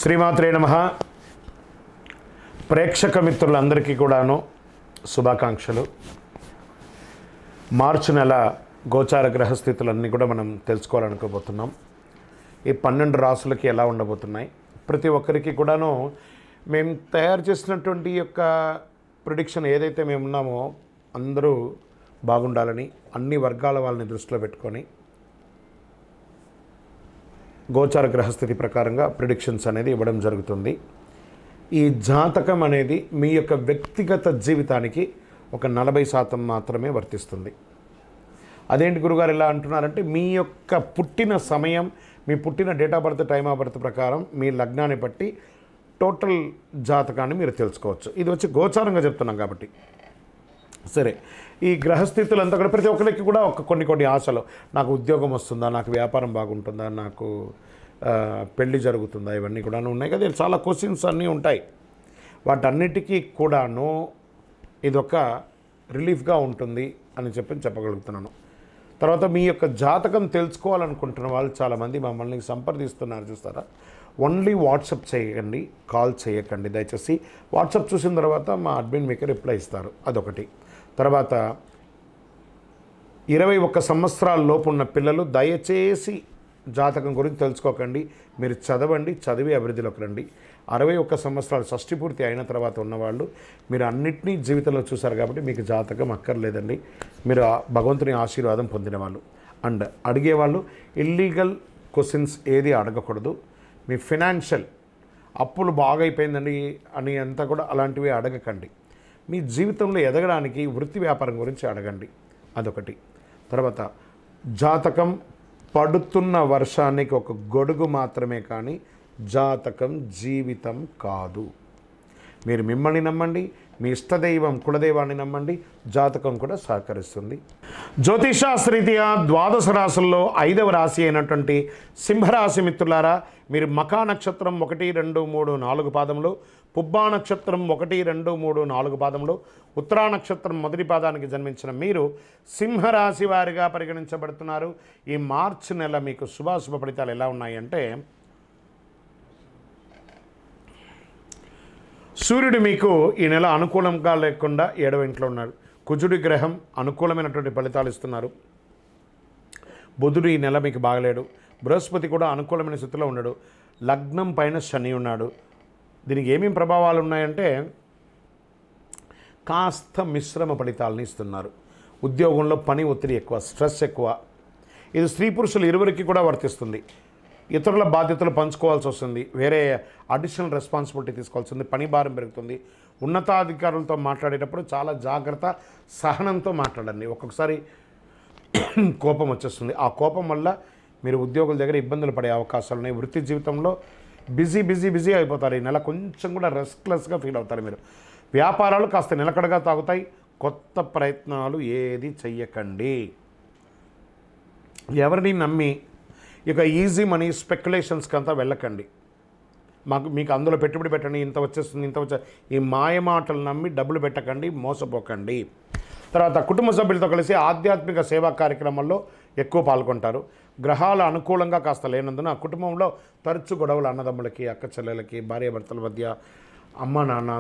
శ్రీమాత్రే నమః. ప్రేక్షక మిత్రులందరికీ కూడాను శుభాకాంక్షలు. మార్చి నెల గోచార గ్రహస్థితులన్నీ కూడా మనం తెలుసుకోవాలనుకోబోతున్నాం. ఈ 12 రాసులకి ఎలా ఉండబోతున్నాయి, ప్రతి ఒక్కరికి కూడాను మేము తయారు చేసినటువంటి యొక్క ప్రిడిక్షన్ ఏదైతే మేము ఉన్నామో అందరూ బాగుండాలని అన్ని వర్గాల వాళ్ళని దృష్టిలో పెట్టుకొని గోచార గ్రహస్థితి ప్రకారంగా ప్రిడిక్షన్స్ అనేది ఇవ్వడం జరుగుతుంది. ఈ జాతకం అనేది మీ యొక్క వ్యక్తిగత జీవితానికి ఒక 40% మాత్రమే వర్తిస్తుంది. అదేంటి గురుగారు ఇలా అంటున్నారంటే, మీ యొక్క పుట్టిన సమయం, మీ పుట్టిన date of birth, time of birth ప్రకారం మీ లగ్నాన్ని బట్టి టోటల్ జాతకాన్ని మీరు తెలుసుకోవచ్చు. ఇది వచ్చి గోచారంగా చెప్తున్నాం కాబట్టి. సరే, ఈ గ్రహస్థితులంతా కూడా ప్రతి ఒక్కరికి కూడా కొన్ని ఆశలు, నాకు ఉద్యోగం వస్తుందా, నాకు వ్యాపారం బాగుంటుందా, నాకు పెళ్ళి జరుగుతుందా, ఇవన్నీ కూడా ఉన్నాయి కదా. చాలా క్వశ్చన్స్ అన్నీ ఉంటాయి. వాటన్నిటికీ కూడాను ఇదొక రిలీఫ్గా ఉంటుంది అని చెప్పగలుగుతున్నాను. తర్వాత మీ యొక్క జాతకం తెలుసుకోవాలనుకుంటున్న వాళ్ళు చాలామంది మమ్మల్ని సంప్రదిస్తున్నారు, చూస్తారా. ఓన్లీ వాట్సాప్ చేయకండి, కాల్ చేయకండి దయచేసి. వాట్సాప్ చూసిన తర్వాత మా అడ్మిన్ మీకు రిప్లై ఇస్తారు, అదొకటి. తర్వాత 21 సంవత్సరాల లోపు ఉన్న పిల్లలు దయచేసి జాతకం గురించి తెలుసుకోకండి. మీరు చదవండి, చదివి అభివృద్ధిలోకి రండి. 61 సంవత్సరాలు షష్ఠి పూర్తి అయిన తర్వాత ఉన్నవాళ్ళు మీరు అన్నిటినీ జీవితంలో చూశారు కాబట్టి మీకు జాతకం అక్కర్లేదండి. మీరు భగవంతుని ఆశీర్వాదం పొందినవాళ్ళు. అండ్ అడిగేవాళ్ళు ఇల్లీగల్ క్వశ్చన్స్ ఏది అడగకూడదు. మీ ఫినాన్షియల్ అప్పులు బాగా అయిపోయిందండి అని అంతా కూడా అలాంటివి అడగకండి. మీ జీవితంలో ఎదగడానికి వృత్తి వ్యాపారం గురించి అడగండి, అదొకటి. తర్వాత జాతకం పడుతున్న వర్షానికి ఒక గొడుగు మాత్రమే, కానీ జాతకం జీవితం కాదు. మీరు మిమ్మల్ని నమ్మండి, మీ ఇష్టదైవం కులదైవాన్ని నమ్మండి, జాతకం కూడా సహకరిస్తుంది. జ్యోతిషాస్త్రరీత్యా 12 రాశుల్లో 5వ రాశి అయినటువంటి సింహరాశి మిత్రులారా, మీరు మఖా నక్షత్రం 1, 2, 3, 4 పాదములు, పుబ్బా నక్షత్రం 1, 2, 3, 4 పాదములు, ఉత్తరా నక్షత్రం మొదటి పాదానికి జన్మించిన మీరు సింహరాశి వారిగా పరిగణించబడుతున్నారు. ఈ మార్చి నెల మీకు శుభాశుభ ఫలితాలు ఎలా ఉన్నాయంటే, సూర్యుడు మీకు ఈ నెల అనుకూలంగా లేకుండా 7వ ఇంట్లో ఉన్నాడు. కుజుడి గ్రహం అనుకూలమైనటువంటి ఫలితాలు ఇస్తున్నారు. బుధుడు ఈ నెల మీకు బాగలేడు. బృహస్పతి కూడా అనుకూలమైన స్థితిలో ఉన్నాడు. లగ్నం పైన శని ఉన్నాడు. దీనికి ఏమేమి ప్రభావాలు ఉన్నాయంటే, కాస్త మిశ్రమ ఫలితాలని ఇస్తున్నారు. ఉద్యోగంలో పని ఒత్తిడి ఎక్కువ, స్ట్రెస్ ఎక్కువ. ఇది స్త్రీ పురుషులు ఇరువురికి కూడా వర్తిస్తుంది. ఇతరుల బాధ్యతలు పంచుకోవాల్సి వస్తుంది, వేరే అడిషనల్ రెస్పాన్సిబిలిటీ తీసుకోవాల్సి ఉంది, పని భారం పెరుగుతుంది. ఉన్నతాధికారులతో మాట్లాడేటప్పుడు చాలా జాగ్రత్త, సహనంతో మాట్లాడండి. ఒక్కొక్కసారి కోపం వచ్చేస్తుంది. ఆ కోపం వల్ల మీరు ఉద్యోగుల దగ్గర ఇబ్బందులు పడే అవకాశాలు ఉన్నాయి. వృత్తి జీవితంలో బిజీ అయిపోతారు. ఈ నెల కొంచెం కూడా రెస్ట్లెస్గా ఫీల్ అవుతారు మీరు. వ్యాపారాలు కాస్త నిలకడగా తాగుతాయి. కొత్త ప్రయత్నాలు ఏది చెయ్యకండి. ఎవరిని నమ్మి ఇక ఈజీ మనీ స్పెక్యులేషన్స్కి అంతా వెళ్ళకండి. మీకు అందులో పెట్టుబడి పెట్టండి, ఇంత వచ్చేస్తుంది, ఈ మాయమాటలు నమ్మి డబ్బులు పెట్టకండి, మోసపోకండి. తర్వాత కుటుంబ సభ్యులతో కలిసి ఆధ్యాత్మిక సేవా కార్యక్రమాల్లో ఎక్కువ పాల్గొంటారు. గ్రహాల అనుకూలంగా కాస్త లేనందున కుటుంబంలో తరచు గొడవలు, అన్నదమ్ములకి, అక్క చెల్లెలకి, భార్యాభర్తల మధ్య, అమ్మ నాన్న,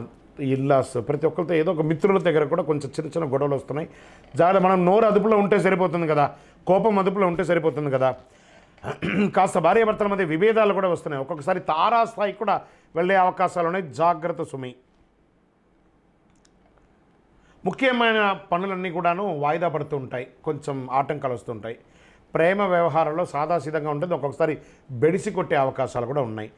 ఇల్లాస్, ప్రతి ఒక్కరితో ఏదో ఒక మిత్రుల దగ్గర కూడా కొంచెం చిన్న గొడవలు వస్తున్నాయి. మనం నోరు అదుపులో ఉంటే సరిపోతుంది కదా, కోపం అదుపులో ఉంటే సరిపోతుంది కదా. కాస్త భార్యాభర్తల మధ్య విభేదాలు కూడా వస్తున్నాయి. ఒక్కొక్కసారి తారాస్థాయికి కూడా వెళ్ళే అవకాశాలు ఉన్నాయి. జాగ్రత్త సుమి. ముఖ్యమైన పనులన్నీ కూడాను వాయిదా పడుతూ ఉంటాయి, కొంచెం ఆటంకాలు వస్తుంటాయి. ప్రేమ వ్యవహారంలో సాదాసీదంగా ఉంటుంది, ఒక్కొక్కసారి బెడిసి కొట్టే అవకాశాలు కూడా ఉన్నాయి.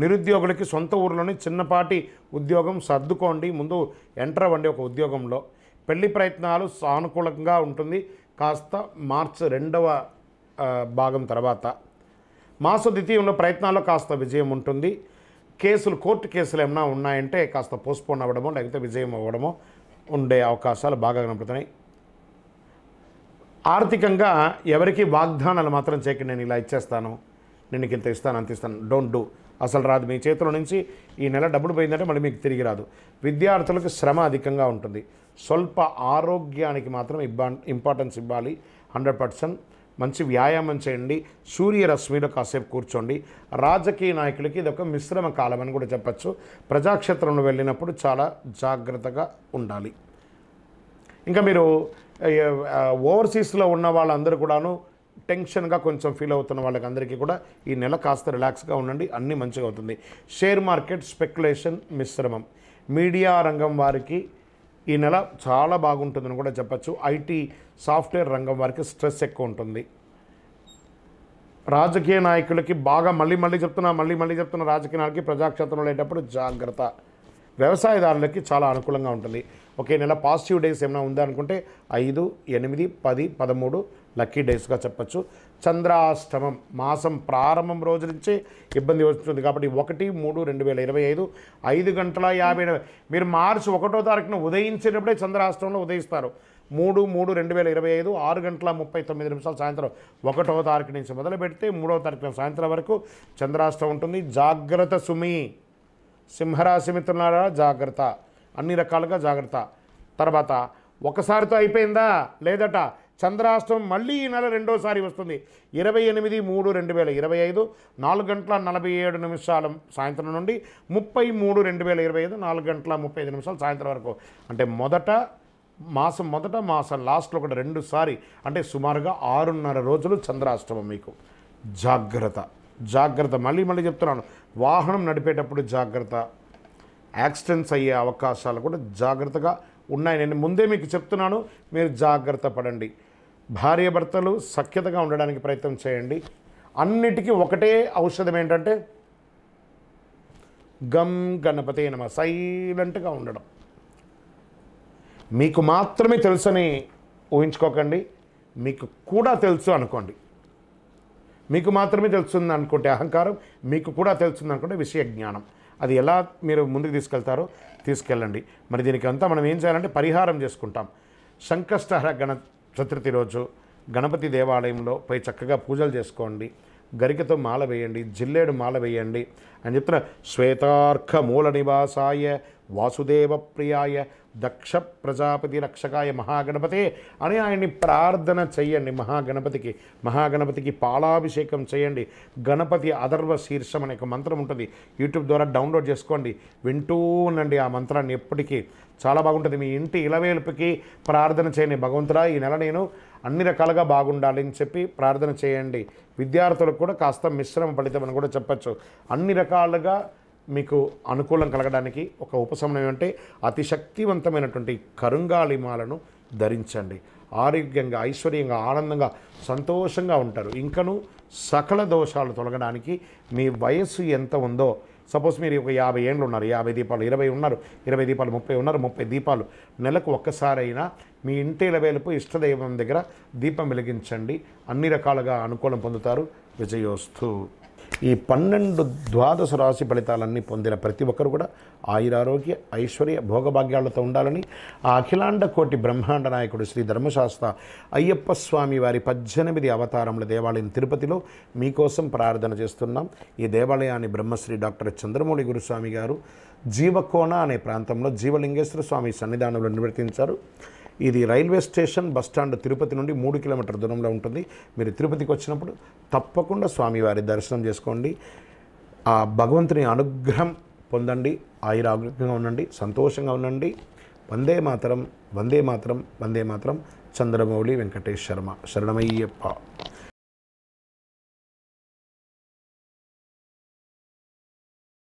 నిరుద్యోగులకి సొంత ఊరిలోని చిన్నపాటి ఉద్యోగం సర్దుకోండి, ముందు ఎంటర్ అవ్వండి ఒక ఉద్యోగంలో. పెళ్లి ప్రయత్నాలు సానుకూలంగా ఉంటుంది కాస్త మార్చి 2వ భాగం తర్వాత. మాస ద్వితీయంలో ప్రయత్నాల్లో కాస్త విజయం ఉంటుంది. కోర్టు కేసులు ఏమైనా ఉన్నాయంటే కాస్త పోస్ట్పోన్ అవ్వడమో లేకపోతే విజయం అవ్వడమో ఉండే అవకాశాలు బాగా కనపడుతున్నాయి. ఆర్థికంగా ఎవరికి వాగ్దానాలు మాత్రం చేయకండి, నేను ఇలా ఇచ్చేస్తాను, నేను ఇంత ఇస్తాను, అంత ఇస్తాను. Don't do. అసలు రాదు. మీ చేతిలో నుంచి ఈ నెల డబ్బులు పోయిందంటే మళ్ళీ మీకు తిరిగి రాదు. విద్యార్థులకు శ్రమ అధికంగా ఉంటుంది. స్వల్ప ఆరోగ్యానికి మాత్రం ఇంపార్టెన్స్ ఇవ్వాలి 100%. మంచి వ్యాయామం చేయండి, సూర్యరశ్మిలో కాసేపు కూర్చోండి. రాజకీయ నాయకులకి ఇది ఒక మిశ్రమ కాలం అని కూడా చెప్పచ్చు. ప్రజాక్షేత్రంలో వెళ్ళినప్పుడు చాలా జాగ్రత్తగా ఉండాలి. ఇంకా మీరు ఓవర్సీస్లో ఉన్న వాళ్ళందరూ కూడాను టెన్షన్గా కొంచెం ఫీల్ అవుతున్న వాళ్ళకి అందరికీ కూడా ఈ నెల కాస్త రిలాక్స్గా ఉండండి, అన్నీ మంచిగా అవుతుంది. షేర్ మార్కెట్ స్పెక్యులేషన్ మిశ్రమం. మీడియా రంగం వారికి ఈ నెల చాలా బాగుంటుందని కూడా చెప్పచ్చు. ఐటీ సాఫ్ట్వేర్ రంగం వారికి స్ట్రెస్ ఎక్కువ ఉంటుంది. రాజకీయ నాయకులకి బాగా మళ్ళీ చెప్తున్నా రాజకీయ నాయకులకి ప్రజాక్షేత్రంలో వెళ్ళేటప్పుడు జాగ్రత్త. వ్యవసాయదారులకి చాలా అనుకూలంగా ఉంటుంది. ఒకే నెల పాజిటివ్ డేస్ ఏమైనా ఉందనుకుంటే 5, 8, 10, 13 లక్కీ డేస్గా చెప్పచ్చు. చంద్రాష్టమం మాసం ప్రారంభం రోజు నుంచే ఇబ్బంది వస్తుంది కాబట్టి 1-3-2025 5:50 మీరు మార్చి 1వ తారీఖున ఉదయించేటప్పుడే చంద్రాష్టమంలో ఉదయిస్తారు. 3-3-2025 6:39 సాయంత్రం 1వ తారీఖు నుంచి మొదలు పెడితే 3వ తారీఖున సాయంత్రం వరకు చంద్రాష్టమం ఉంటుంది. జాగ్రత్త సుమి. సింహరాశి మిత్రులారా జాగ్రత్త, అన్ని రకాలుగా జాగ్రత్త. తర్వాత ఒకసారితో అయిపోయిందా లేదట, చంద్రాష్టమం మళ్ళీ ఈ నెల రెండోసారి వస్తుంది. 28-3-2025 4:47 సాయంత్రం నుండి 30-3-2025 4:35 సాయంత్రం వరకు. అంటే మొదట మాసం లాస్ట్లో కూడా 2 సారి, అంటే సుమారుగా 6.5 రోజులు చంద్రాష్టమం మీకు. జాగ్రత్త. మళ్ళీ చెప్తున్నాను, వాహనం నడిపేటప్పుడు జాగ్రత్త. యాక్సిడెంట్స్ అయ్యే అవకాశాలు కూడా జాగ్రత్తగా ఉన్నాయి. నేను ముందే మీకు చెప్తున్నాను, మీరు జాగ్రత్త పడండి. భార్యాభర్తలు సఖ్యతగా ఉండడానికి ప్రయత్నం చేయండి. అన్నిటికీ ఒకటే ఔషధం ఏంటంటే గం గణపతే నమః, సైలెంట్గా ఉండడం. మీకు మాత్రమే తెలుసని ఊహించుకోకండి, మీకు కూడా తెలుసు అనుకోండి. మీకు మాత్రమే తెలుస్తుంది అనుకుంటే అహంకారం, మీకు కూడా తెలుస్తుంది అనుకుంటే విషయ జ్ఞానం. అది ఎలా మీరు ముందుకు తీసుకెళ్ళండి. మరి దీనికి అంతా మనం ఏం చేయాలంటే పరిహారం చేసుకుంటాం. సంకష్టహర గణ చతుర్థి రోజు గణపతి దేవాలయంలో పోయి చక్కగా పూజలు చేసుకోండి. గరికతో మాల వేయండి, జిల్లేడు మాల వేయండి అని చెప్తున్న. శ్వేతార్క మూల నివాసాయ వాసుదేవ ప్రియాయ దక్ష ప్రజాపతి రక్షకాయ మహాగణపతే అని ఆయన్ని ప్రార్థన చెయ్యండి. మహాగణపతికి పాలాభిషేకం చేయండి. గణపతి అథర్వ శీర్షం అనే ఒక మంత్రం ఉంటుంది, యూట్యూబ్ ద్వారా డౌన్లోడ్ చేసుకోండి, వింటూ ఉండండి ఆ మంత్రాన్ని ఎప్పటికీ. చాలా బాగుంటుంది. మీ ఇంటి ఇలవేల్పుకి ప్రార్థన చేయండి. భగవంతుడా ఈ నెల నేను అన్ని రకాలుగా బాగుండాలి అని చెప్పి ప్రార్థన చేయండి. విద్యార్థులకు కూడా కాస్త మిశ్రమ ఫలితం అని కూడా చెప్పచ్చు. అన్ని రకాలుగా మీకు అనుకూలం కలగడానికి ఒక ఉపశమనం అంటే అతి శక్తివంతమైనటువంటి కరుంగాళిమాలను ధరించండి. ఆరోగ్యంగా, ఐశ్వర్యంగా, ఆనందంగా, సంతోషంగా ఉంటారు. ఇంకను సకల దోషాలు తొలగడానికి మీ వయస్సు ఎంత ఉందో, సపోజ్ మీరు ఒక 50 ఏళ్ళు ఉన్నారు, 50 దీపాలు, 20 ఉన్నారు, 20 దీపాలు, 30 ఉన్నారు, 30 దీపాలు, నెలకు ఒక్కసారైనా మీ ఇంటి ఇలవేలుపు ఇష్టదైవం దగ్గర దీపం వెలిగించండి. అన్ని రకాలుగా అనుకూలం పొందుతారు. విజయోస్తు. ఈ 12 రాశి ఫలితాలన్నీ పొందిన ప్రతి ఒక్కరు కూడా ఆయురారోగ్య ఐశ్వర్య భోగభాగ్యాలతో ఉండాలని ఆ అఖిలాండ కోటి బ్రహ్మాండ నాయకుడు శ్రీ ధర్మశాస్త్ర అయ్యప్ప స్వామి వారి 18 అవతారముల దేవాలయం తిరుపతిలో మీకోసం ప్రార్థన చేస్తున్నాం. ఈ దేవాలయాన్ని బ్రహ్మశ్రీ డాక్టర్ చంద్రమౌళి గురుస్వామి గారు జీవకోన అనే ప్రాంతంలో జీవలింగేశ్వర స్వామి సన్నిధానంలో నిర్వర్తించారు. ఇది రైల్వే స్టేషన్ బస్టాండ్ తిరుపతి నుండి 3 కిలోమీటర్ల దూరంలో ఉంటుంది. మీరు తిరుపతికి వచ్చినప్పుడు తప్పకుండా స్వామివారి దర్శనం చేసుకోండి. ఆ భగవంతుని అనుగ్రహం పొందండి. ఆయురారోగ్యంగా ఉండండి, సంతోషంగా ఉండండి. వందే మాతరం, వందే మాతరం, వందే మాతరం. చంద్రమౌళి వెంకటేష్ శర్మ. శరణమయ్యప్ప.